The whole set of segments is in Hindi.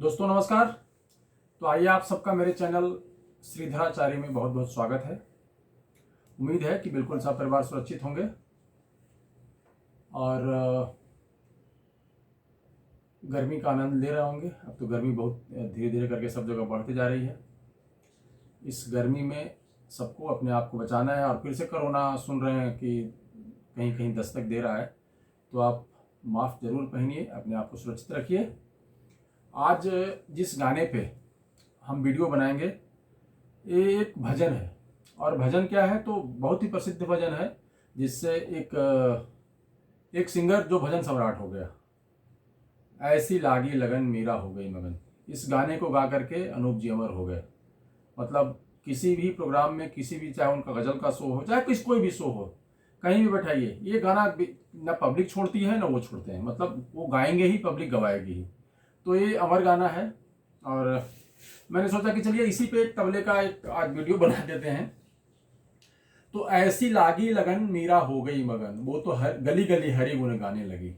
दोस्तों नमस्कार। तो आइए आप सबका मेरे चैनल श्रीधराचार्य में बहुत बहुत स्वागत है। उम्मीद है कि बिल्कुल सब परिवार सुरक्षित होंगे और गर्मी का आनंद ले रहे होंगे। अब तो गर्मी बहुत धीरे धीरे करके सब जगह बढ़ती जा रही है। इस गर्मी में सबको अपने आप को बचाना है और फिर से कोरोना सुन रहे हैं कि कहीं कहीं दस्तक दे रहा है, तो आप मास्क जरूर पहनिए, अपने आप को सुरक्षित रखिए। आज जिस गाने पे हम वीडियो बनाएंगे ये एक भजन है, और भजन क्या है तो बहुत ही प्रसिद्ध भजन है, जिससे एक सिंगर जो भजन सम्राट हो गया। ऐसी लागी लगन मीरा हो गई मगन, इस गाने को गा करके अनूप जी अमर हो गए। मतलब किसी भी प्रोग्राम में, किसी भी, चाहे उनका गजल का शो हो, चाहे कोई भी शो हो, कहीं भी बैठाइए, ये गाना ना पब्लिक छोड़ती है ना वो छोड़ते हैं। मतलब वो गाएंगे ही, पब्लिक गवाएगी ही। तो ये अमर गाना है और मैंने सोचा कि चलिए इसी पे एक तबले का एक आज वीडियो बना देते हैं। तो ऐसी लागी लगन मीरा हो गई मगन, वो तो गली गली हरी गुन गाने लगी।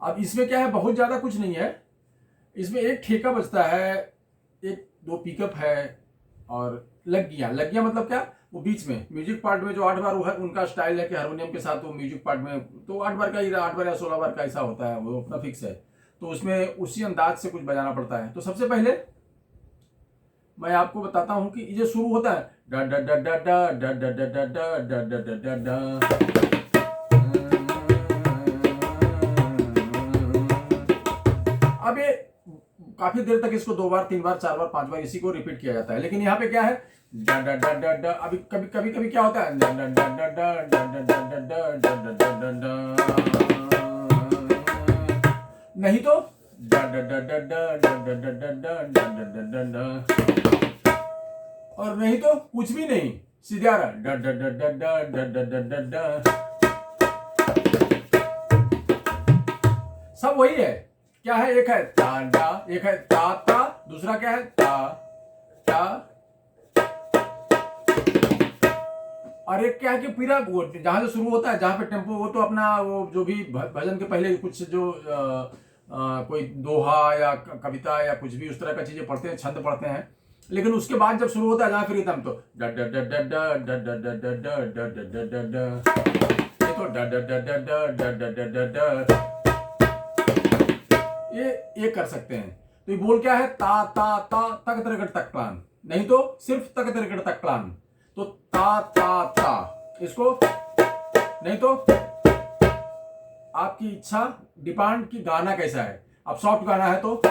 अब इसमें क्या है, बहुत ज्यादा कुछ नहीं है। इसमें एक ठेका बजता है, एक दो पिकअप है और लग्गियां मतलब क्या, वो बीच में म्यूजिक पार्ट में जो 8 बार वो है, उनका स्टाइल है कि हारमोनियम के साथ वो म्यूजिक पार्ट में तो 8 बार का ही, 8 बार या 16 बार का ऐसा होता है, वो अपना फिक्स है। तो उसमें उसी अंदाज से कुछ बजाना पड़ता है। तो सबसे पहले मैं आपको बताता हूं कि ये शुरू होता है डा डा डा डा डा डा डा डा डा डा डा डा डा डा। अब ये काफी देर तक इसको 2 बार 3 बार 4 बार 5 बार इसी को रिपीट किया जाता है। लेकिन यहाँ पे क्या है, डा डा डा डा डा। अभी कभी क्या होता है, डा डा डा डा डा डा डा डा डा डा डा डा डा। नहीं तो डा डा डा डा डा डा डा डा डा डा डा डा डा। और नहीं तो कुछ भी नहीं, सीधे आ रहा डा डा डा डा डा डा डा डा डा। सब वही है। क्या है, एक है ता डा, एक है ता ता, दूसरा क्या है ता ता, और एक क्या है कि पूरा जहां से शुरू होता है, जहां पे टेम्पो, वो तो अपना वो जो भी भजन के पहले कुछ जो कोई दोहा या कविता या कुछ भी उस तरह का चीजें पढ़ते हैं, छंद पढ़ते हैं। लेकिन उसके बाद जब शुरू होता है जहां फिर रिदम, तो डा डा डा डा डा डा डा डा डा डा डा डा डा डा, ये तो डा डा डा डा डा डा डा डा डा। ये कर सकते हैं। तो ये बोल क्या है, ता ता ता तक तरकट तक प्लान, नहीं तो सिर्फ तक तरकट तक प्लान। तो ता ता ता, इसको नहीं तो आपकी इच्छा डिपेंड की गाना कैसा है। अब सॉफ्ट गाना है तो,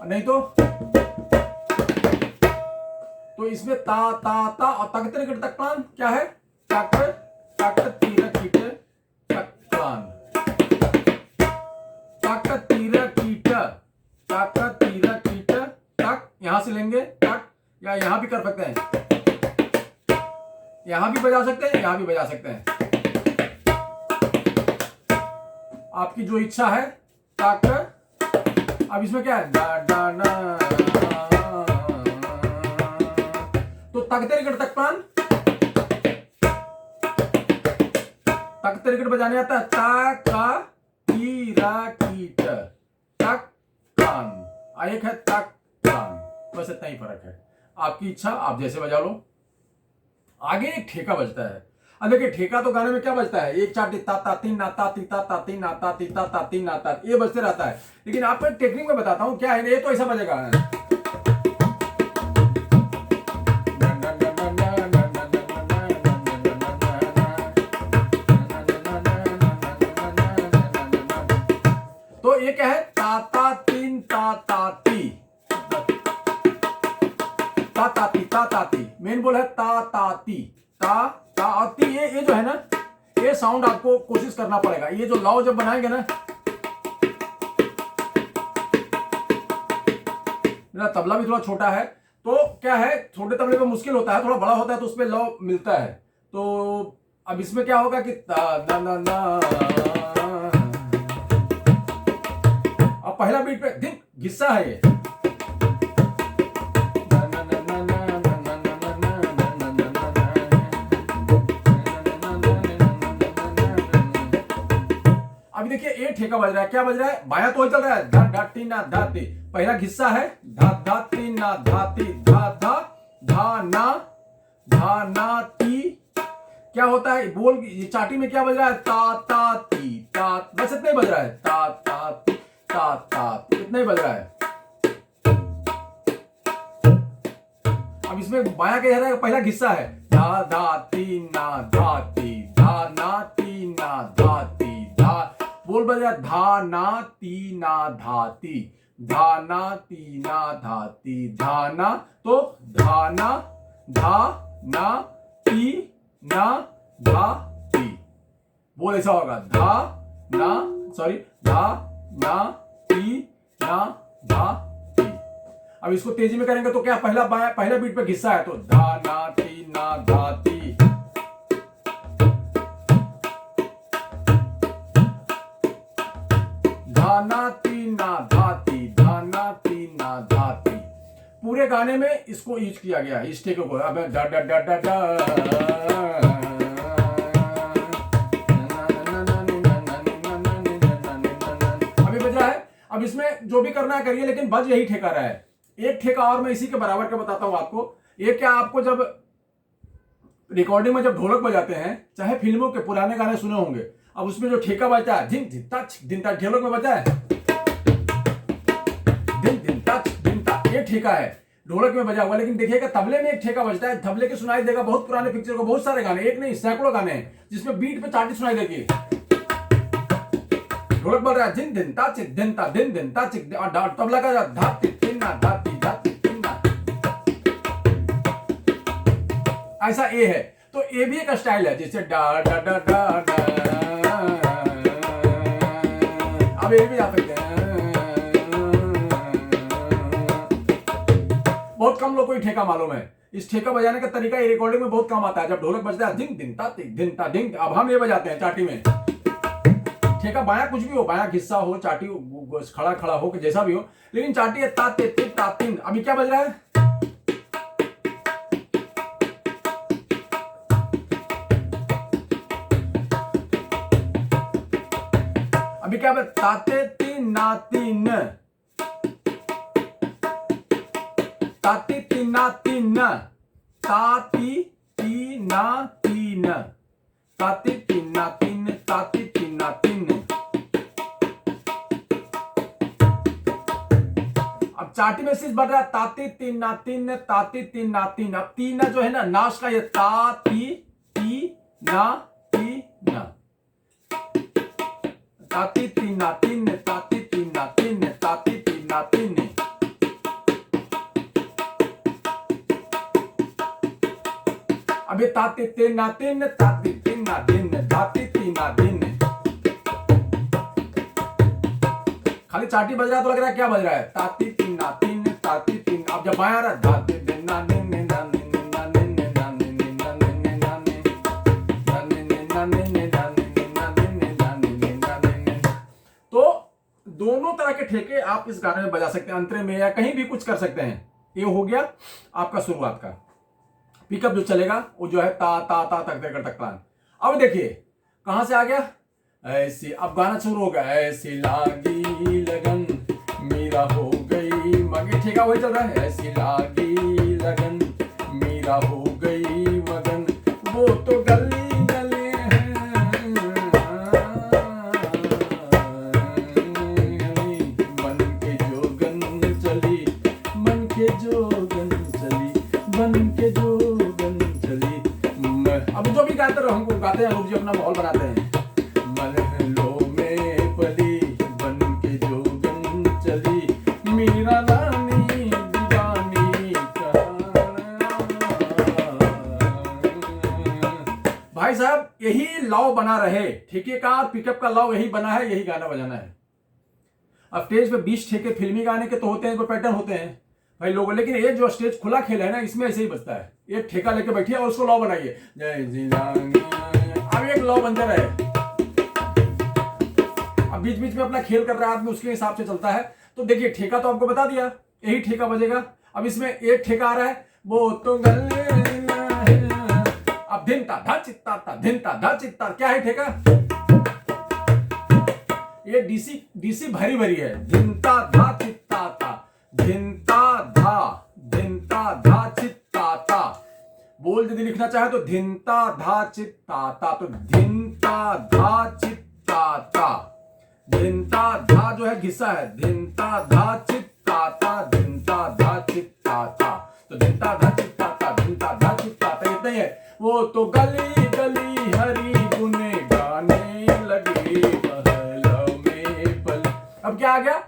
नहीं तो इसमें ता ता ता और तक तरकट तक प्लान क्या है, तक तक तीर कीट तक प्लान, तक तीर कीट तक तीर कीट तक, यहां से लेंगे तक, या यहां भी कर सकते हैं, यहां भी बजा सकते हैं, यहां भी बजा सकते हैं, आपकी जो इच्छा है तक। अब इसमें क्या है, डा डा ना, तो तक तेरिकट तक प्लान, तक तेरिकट बजाने आता है, ता का तीरा कीट तक प्लान, एक है तक प्लान, बस इतना ही फर्क है। आपकी इच्छा, आप जैसे बजा लो। आगे एक ठेका बजता है। अब देखिए, ठेका तो गाने में क्या बजता है, 1 4 ता ता तीन ना ता ती ता ता तीन ना ता ती ता ता तीन ना ता, ये बजते रहता है। लेकिन आपको एक टेक्निक में बताता हूं क्या है, ये तो ऐसा बजेगा, तो ये क्या है, ता ता तीन ता ता ती, ता ता ती ता ता ती, मेन बोल है ता ता ती, ता ता और ती। ये जो है ना, ये साउंड आपको कोशिश करना पड़ेगा। ये जो लौ जब बनाएंगे ना, मेरा तबला भी थोड़ा छोटा है, तो क्या है, छोटे तबले पे मुश्किल होता है, थोड़ा बड़ा होता है तो उसमें लौ मिलता है। तो अब इसमें क्या होगा कि ता ना ना ना, अब पहला बीट पे दिन हिस्सा है ये, देखिए ए ठेका बज रहा है, क्या बज रहा है, बायां तो वही चल रहा है, धा धा ती ना धा ती, पहला हिस्सा है धा धा ती ना धा ती, धा धा धा ना ती, क्या होता है बोल, ये चाटी में क्या बज रहा है, ता ती ता, बस इतना ही बज रहा है, ता ती ता इतना ही बज रहा है। अब इसमें बायां क्या है, पहला हिस्सा है धा धा ती ना धा ती, धा ना ती ना धा ती, धा बोल बज रहा है, धा ना ती ना धा ती, धा ना ती ना धा ती, धाना, तो धाना धा ना ती ना धा ती, बोल ऐसा होगा, धा ना ती ना धा ती। अब इसको तेजी में करेंगे तो क्या, पहला बीट पे हिस्सा है तो धा ना ती ना धा ती, धाना ती ना धाती, धाना ती ना धाती। पूरे गाने में इसको यूज किया गया है, इस ठेके को। अब डा डा डा डा डा, अभी बज रहा है। अब इसमें जो भी करना है करिए, लेकिन बज यही ठेका रहा है। एक ठेका और मैं इसी के बराबर का बताता हूं आपको। ये क्या, आपको जब रिकॉर्डिंग में जब ढोलक बजाते हैं, चाहे फिल्मों के पुराने गाने सुने होंगे, अब उसमें जो ठेका बजता है, धिन धिन ता, ढोलक में बजा है धिन ता, ये ठेका है, ढोलक में बजा हुआ। लेकिन देखिएगा तबले में एक ठेका बजता है, तबले के सुनाई देगा। बहुत पुराने पिक्चर को बहुत सारे गाने, एक नहीं सैकड़ों गाने हैं जिसमें बीट पे चाटी सुनाई देगी, ढोलक बज रहा है धिन ता चिक धिन ता धिन ता चिक, तबला का धाती तिन्ना धाती धाती तिन्ना, ऐसा ए है। तो ए भी एक स्टाइल है, जैसे डा डा डा डा डा, अब ए भी जा सकते हैं। बहुत कम लोग को ठेका मालूम है। इस ठेका बजाने का तरीका ये रिकॉर्डिंग में बहुत काम आता है। जब ढोलक बजता है धिन धिन ता धिन, अब हम ये बजाते हैं चाटी में। ठेका बायां कुछ भी हो, बायां हिस्सा हो, चाटी खड़ा हो कि जैसा भी हो, लेकिन चाटी है ता ते ता तीन। अभी क्या बज रहा है, अभी क्या बज, ताते तीन ना तीन, ताती तीना तीन, ताती तीना तीन, ताती तीना तीन, ताती तीना तीन। अब चाटी में सिर्फ बढ़ रहा है ताती तीना तीन, ताती तीना तीन। अब तीना जो है ना, नाश का ये ताती तीना तीन, ताती तीना तीन, ताती तीना तीन, ताती तीना तीन। अभी ताती तीना तीन, ताती तीना दिन, ताती तीना दिन। खाली चाटी बज रहा है तो लग रहा है क्या बज रहा है, ताती तीना तीन, ताती तीन। अब जब बाया रहा धाती दिना दिन ना दिन ना दिन ना दिन ना दिन ना दिन ना दिन। तो दोनों तरह के ठेके आप इस गाने में बजा सकते हैं, अंतरे में या कहीं भी कुछ कर सकते हैं। ये हो गया आपका शुरुआत का। पिकअप जो चलेगा वो जो है ता ता ता तक देकर तक प्लान। अब देखिए कहां से आ गया, ऐसी, अब गाना शुरू हो गया, ऐसी लागी लगन मेरा हो गई मगन, ठेका वही चल रहा है, ऐसी लागी लगन मेरा हो गई मगन, वो तो गली गले हैं मन के जोगन चली, मन के जोगन चली, मन के जोगन चली। अब जो भी गाते रहो, हमको गाते हैं, लोग जो अपना माहौल बनाते हैं। महलों में पली बन के जोगन चली, मेरा रानी दीवानी भाई साहब यही लॉ बना रहे, ठेके का और पिकअप का लॉ यही बना है, यही गाना बजाना है। अब स्टेज पे 20 ठेके फिल्मी गाने के तो होते हैं, कोई पैटर्न होते हैं भाई लोगों, लेकिन ये जो स्टेज खुला खेल है ना, इसमें ऐसे ही बजता है। एक ठेका लेके बैठिए और उसको लॉ बनाइए, जय जी अब एक लॉ बनते रहे। अब बीच बीच में अपना खेल कर रहा है आदमी, उसके हिसाब से चलता है। तो देखिए ठेका तो आपको बता दिया, यही ठेका बजेगा। अब इसमें एक ठेका आ रहा है, वो तो गले, अब धिनता धा चित्ता धिनता धा चित्ता, क्या है ठेका, ये डीसी भरी भरी है। धिनता धा चित्ता ता, धिनता धा चित्ता ता। बोल यदि लिखना चाहे तो धिनता धा चित्ता ता, तो धिनता धा चित्ता ता। धिनता धा जो है घिस्सा है, धिनता धा चित्ता ता, धिनता धा चित्ता ता। तो धिनता धा चित्ता ता, धिनता धा चित्ता ता, इतना ही है। वो तो गली गली हरी गुने गाने लगे महलों में पल। अब क्या आ गया?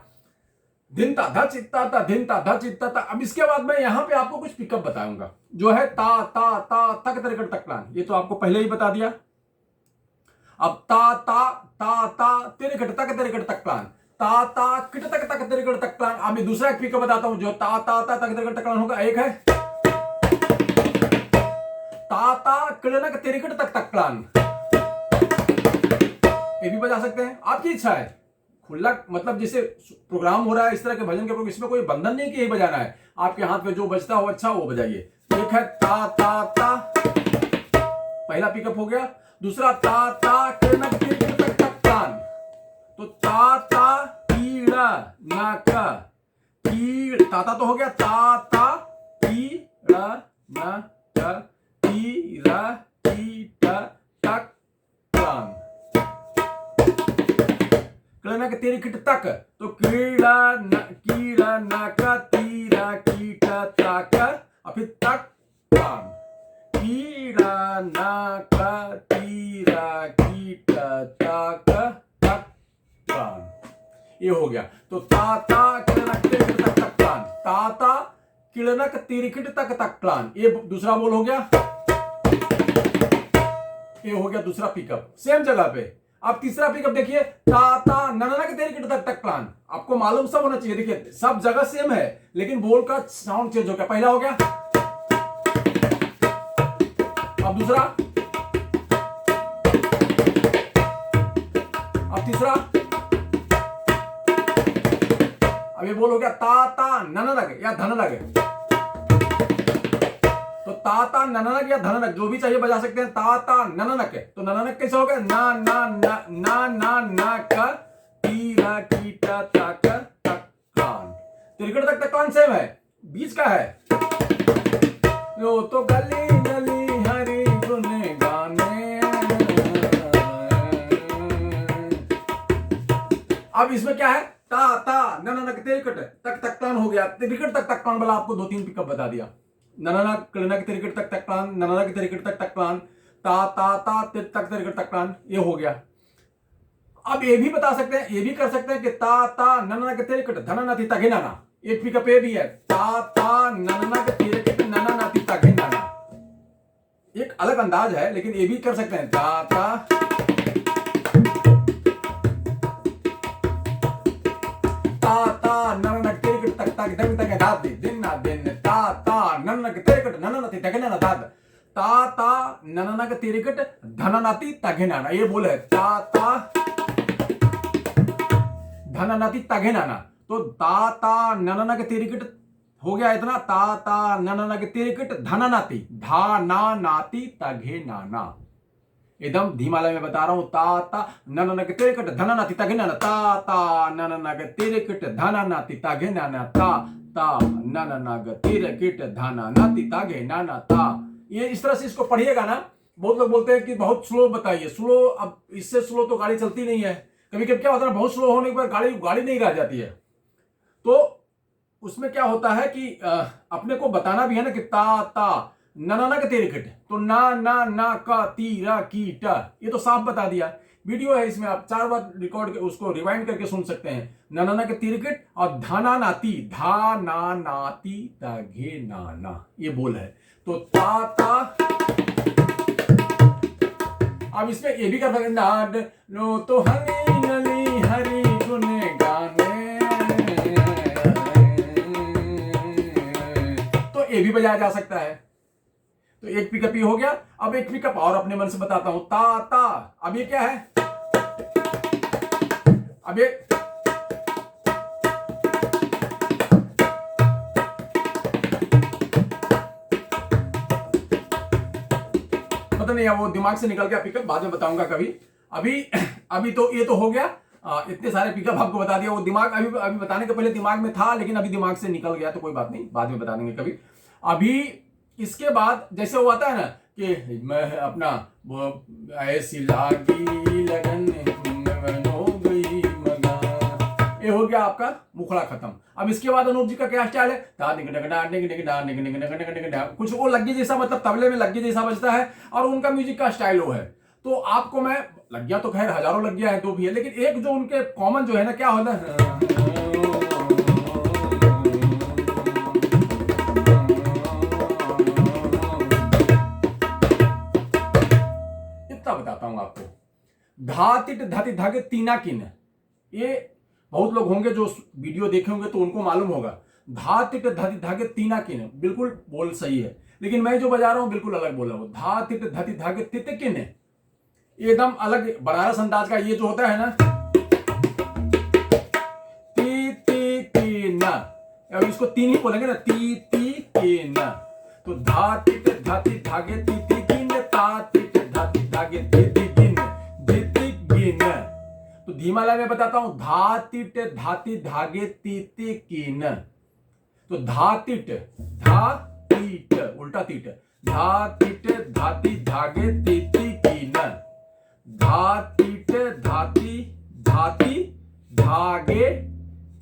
धिनता धा चित्ता ता, धिनता धा चित्ता ता। अब इसके बाद मैं यहां पे आपको कुछ पिकअप बताऊंगा, जो है ता ता ता तक तरिकट तकलान। ये तो आपको पहले ही बता दिया। अब ता ता ता ता तिरिकट तक तरिकट तकलान, ता ता किट तक तरिकट तकलान। अब दूसरा एक पिकअप बताता हूं जो ता ता ता तक तरिकट तकलान होगा। एक है ता ता किड़नक तिरिकट तक तकलान, ये भी बजा सकते हैं, आपकी इच्छा है। खुला मतलब जैसे प्रोग्राम हो रहा है इस तरह के भजन के प्रोग्राम, इसमें कोई बंधन नहीं कि यही बजाना है। आपके हाथ में जो बजता हो अच्छा वो बजाइए। एक है ता ता ता, पहला पिकअप हो गया। दूसरा ता ता किड़नक तिरिकट तक तकलान, तो ता ता कीड़ा नक कीड़, ता ता तो हो गया। ता ता कीड़ा नक कीड़ा कीट तकलान, किड़नक तिरिकट तक, तो कीड़ा नक तीरा कीट तक, और फिर तकलान, कीड़ा नक तीरा कीट तक तकलान। ये हो गया। तो ता ता किड़नक तिरिकट तक तकलान, ता ता किड़नक तिरिकट तक तकलान, ये दूसरा बोल हो गया। ये हो गया दूसरा पिकअप सेम जगह पे। अब तीसरा पिकअप देखिए, ता ता ननना के तिरिकट तक तकलान। आपको मालूम सब होना चाहिए। देखिए सब जगह सेम है लेकिन बोल का साउंड चेंज हो गया। पहला हो गया, अब दूसरा, अब तीसरा, अब ये बोल हो गया ता ता नननग या धननग। तो ता ता नननग या धननग जो भी चाहिए बजा सकते हैं। ता ता नननग, तो नननग कैसे हो गया? ना ना ना ना ना ना का तीरा कीटा तक तकलान। तिरिकट तक तकलान सेम है, बीच का है। यो तो गली गली हरी गुने गाने। अब इसमें क्या है? ता ता नननग तिरिकट तक तकलान हो गया। तिरिकट तक तकलान वाला आपको 2-3 पिकअप बता दिया। ननना किड़नक तिरिकट तक तकलान, ननना के तिरिकट तक तकलान, ता ता ता तक तिरिकट तकलान, ये हो गया। अब ये भी बता सकते हैं, ये भी कर सकते हैं कि ता ता ननना के तिरिकट धनना थी तगे नाना। एक पिकअप ये भी है, ता ता ननना के तिरिकट ननना थी तगे नाना। एक अलग अंदाज है लेकिन ये भी कर सकते हैं। ता ता ननना के तिरिकट तक तक दंग तक दाद दी दिन ना दिन, ता ता ननना के तिरिकट ननना थी तगे नाना दाद, ता ता ननना के तिरिकट धननाती तगे नाना। ये बोल है ता ता धननाती तगे नाना। तो ता ता ननना के तिरिकट हो गया इतना, ता ता ननना के तिरिकट धननाती धा ना नाती तगे नाना। एकदम धीमा में बता रहा हूं। ता ता ननना के तिरिकट धननाती तगे नाना, ता ता ननना के तिरिकट धननाती तगे नाना, ता ता ननना के तिरिकट धननाती तगे नाना ता। ये इस तरह से इसको पढ़िएगा ना। बहुत लोग बोलते हैं कि बहुत स्लो बताइए, स्लो, अब इससे स्लो तो गाड़ी चलती नहीं है। कभी कभी क्या होता है बहुत स्लो होने के बाद गाड़ी नहीं रह जाती है। तो उसमें क्या होता है कि अपने को बताना भी है ना कि ता ता ननना के तिरिकट, तो ना ना ना का तीरा कीट, ये तो साफ बता दिया। वीडियो है इसमें, आप 4 बार रिकॉर्ड के उसको रिवाइंड करके सुन सकते हैं। ननना के तिरिकट और धाना नाती धा ना नाती तगे नाना, ये बोल है। तो ता ता, अब इसमें ये भी कर सकते नाद नो तो हरी नली हरी गुने गाने, तो ये भी बजाया जा सकता है। तो एक पिकअप ये हो गया। अब एक पिकअप और अपने मन से बताता हूं, ता ता। अब ये क्या है? अब ये पता नहीं है, वो दिमाग से निकल गया पिकअप, बाद में बताऊंगा कभी। अभी तो ये तो हो गया इतने सारे पिकअप आपको बता दिया, वो दिमाग अभी बताने के पहले दिमाग में था, लेकिन अभी दिमाग से निकल गया, तो कोई बात नहीं, बाद में बता देंगे कभी। अभी इसके बाद जैसे वो आता है ना कि मैं अपना वो ऐसी लागी लगन हो गई मगा, ये हो गया आपका मुखड़ा खत्म। अब इसके बाद अनूप जी का क्या स्टाइल है, कुछ वो लग्गी जैसा, मतलब तबले में लग्गी जैसा बजता है, और उनका म्यूजिक का स्टाइल वो है। तो आपको मैं लग्गियां तो खैर हजारों लग्गियां हैं, तो भी है, लेकिन एक जो उनके कॉमन जो है ना, क्या होता है, इतना बताता हूं आपको। धातिट धति धागे तीना किन, ये बहुत लोग होंगे जो वीडियो देखे होंगे तो उनको मालूम होगा। धातिट धति धागे तीना किन, बिल्कुल बोल सही है, लेकिन मैं जो बजा रहा हूं बिल्कुल अलग बोल रहा हूं। धातिट धति धागे तित किन, एकदम अलग बनारस अंदाज का ये जो होता है ना, ती ती की न, अब इसको तीन ही बोलेंगे ना, ती ती की न। तो धा तिट धाति धागे ती ती किन, ता तिट धाति धागे ती ती किन, धी ती किन। तो धीमा लय में बताता हूं, धा तिट धाति धागे ती ती किन। तो धा तिट, धा तीट, उल्टा तीट, धा तिट धाति धागे ती ती किन, धा तीट धाति धाति धागे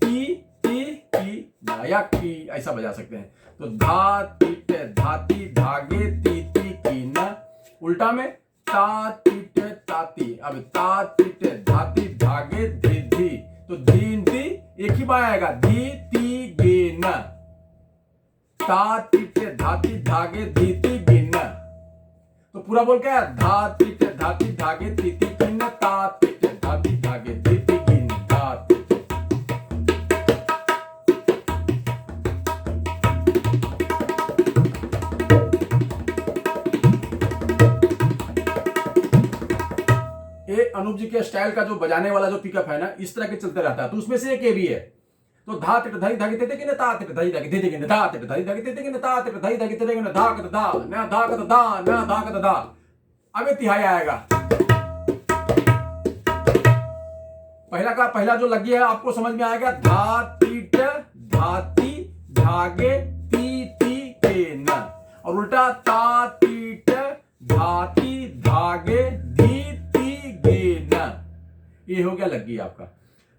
ती ती की, या की ऐसा बजा सकते हैं। तो धा तीट धाति धागे ती ती की न, उल्टा में ता तीट ताती, अब ता तीट धाति धागे धी धी, तो धी धी एक ही बार आएगा, धी ती गे न, ता तीट धाति धागे धी ती गे न। तो पूरा बोल क्या है, धा तीट धाति धागे ती ती किन, ता तीट धाति धागे ती ती किन, धा तीट। ये अनूप जी के स्टाइल का जो बजाने वाला जो पिकअप है ना, इस तरह के चलते रहता है, तो उसमें से एक ये भी है। तो धा तिट धाई धागे तेते किन, ता तिट धाई धागे तेते किन, धा तिट धाई धागे तेते किन, ता तिट धाई धागे तेते किन, धा कत धा न, धा कत धा न, धा कत धा। अब ये तिहाई आएगा। पहला जो लगी है आपको समझ में आएगा, धा तीट धाति धागे ती ती के न, और उल्टा ता तीट धाति धागे धी ती गे न। ये हो गया लगी आपका।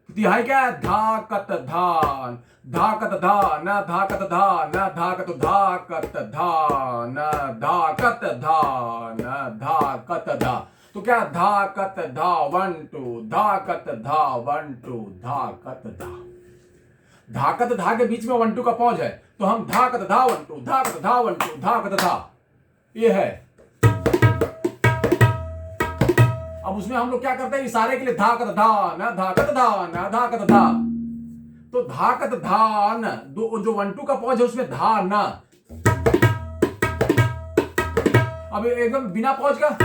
तिहाई क्या है, धा कत धान, धा कत धा न, धा कत धा न, धा कत धा कत धा न, धा कत धा न, धा कत धा। तो क्या, धा कत धा 1 2, धा कत धा 1 2, धा कत धा। धा कत धा के बीच में 1 2 का पौज है, तो हम धा कत धा 1 2, धा कत धा 1 2, धा कत धा, ये है। अब उसमें हम लोग क्या करते हैं, इशारे के लिए धा कत धा न, धा कत धा न, धा कत धा। तो धा कत धा न, जो 1 2 का पौज है उसमें धा न। अब एकदम बिना पौज का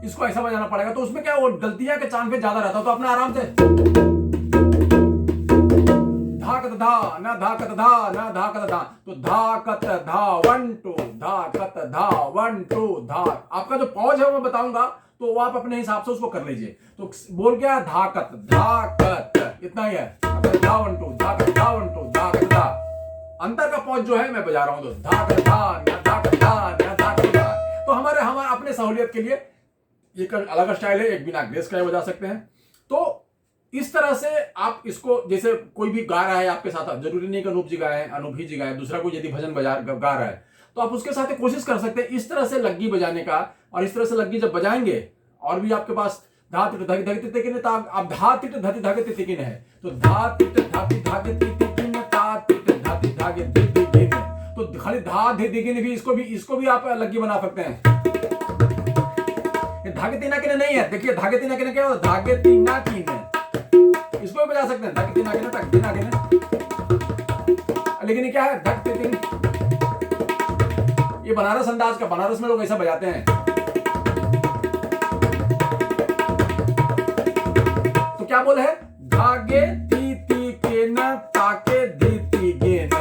इसको ऐसा बजाना पड़ेगा, तो उसमें क्या वो गलतियां के चांस पे ज्यादा रहता है, तो अपना आराम से धाकत धा न, धाकत धा न, धाकत धा। तो धाकत धा 1 2, धाकत धा 1 2, धा। आपका जो पौज है वो मैं बताऊंगा, तो वो आप अपने हिसाब से उसको कर लीजिए। तो बोल क्या, धाकत धाकत, इतना ही है, धा 1 2, धाकत धा 1 2, धाकत धा। अंतर का पौज जो है मैं बजा रहा हूं, तो धाकत धा न, धाकत धा न, धाकत धा। तो हमारे अपने सहूलियत के लिए एक अलग स्टाइल है, एक बिना ग्रेस का बजा सकते हैं। तो इस तरह से आप इसको, जैसे कोई भी गा रहा है आपके साथ, जरूरी नहीं कि अनूप जी गाए, अनूप ही जी गाए, दूसरा कोई यदि भजन गा रहा है तो आप उसके साथ कोशिश कर सकते हैं इस तरह से लग्गी बजाने का। और इस तरह से लग्गी जब बजाएंगे, और भी आपके पास धा तिट धागे धागे तिते किन, अब धा तिट धाति धागे तिते किन है, तो धा तिट धाति धागे तिते किन, ता तिट धाति धागे तिते किन। तो खाली धा धी किन भी, इसको भी आप लग्गी बना सकते हैं। धागे तीना किन नहीं है, देखिए धागे तीना किन क्या होता है, धागे तीना किन, इसको भी बजा सकते हैं, धागे तीना किन, धागे तीना किन। लेकिन ये क्या है, धक तीन, ये बनारस अंदाज का, बनारस में लोग ऐसा बजाते हैं। तो क्या बोल है, धागे ती ती के न, ताके धी ती गे न,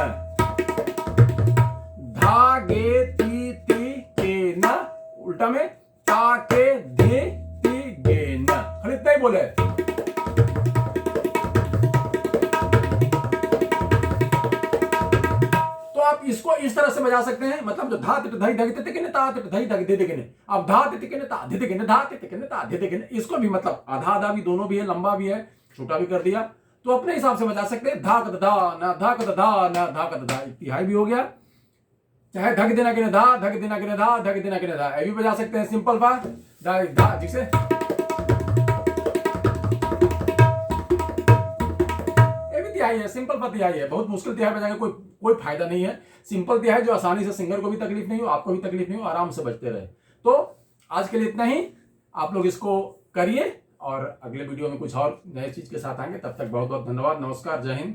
धागे ती ती के न, उल्टा में ताके धी ती गे न। खाली इसको इस तरह से बजा सकते हैं, मतलब जो धा तिट धई धग तिट किने ता तिट धई धग दे किने, अब धा तिट किने ता धि किने धा तिट किने ता धि किने, इसको भी मतलब आधा आधा भी दोनों भी है, लंबा भी है, छोटा भी कर दिया, तो अपने हिसाब से बजा सकते हैं। धा कद धा ना धा कद धा ना धा कद धा, एक तिहाई भी हो गया। चाहे धग देना किने धा धग देना किने धा धग देना किने धा, ये भी बजा सकते हैं सिंपल पा धा जिसे तिहाई है, सिंपल पर तिहाई है, बहुत मुश्किल तिहाई बजाएंगे कोई फायदा नहीं है। सिंपल तिहाई जो आसानी से सिंगर को भी तकलीफ नहीं हो, आपको भी तकलीफ नहीं हो, आराम से बजते रहे। तो आज के लिए इतना ही, आप लोग इसको करिए और अगले वीडियो में कुछ और नए चीज के साथ आएंगे। तब तक बहुत बहुत धन्यवाद, नमस्कार, जय हिंद।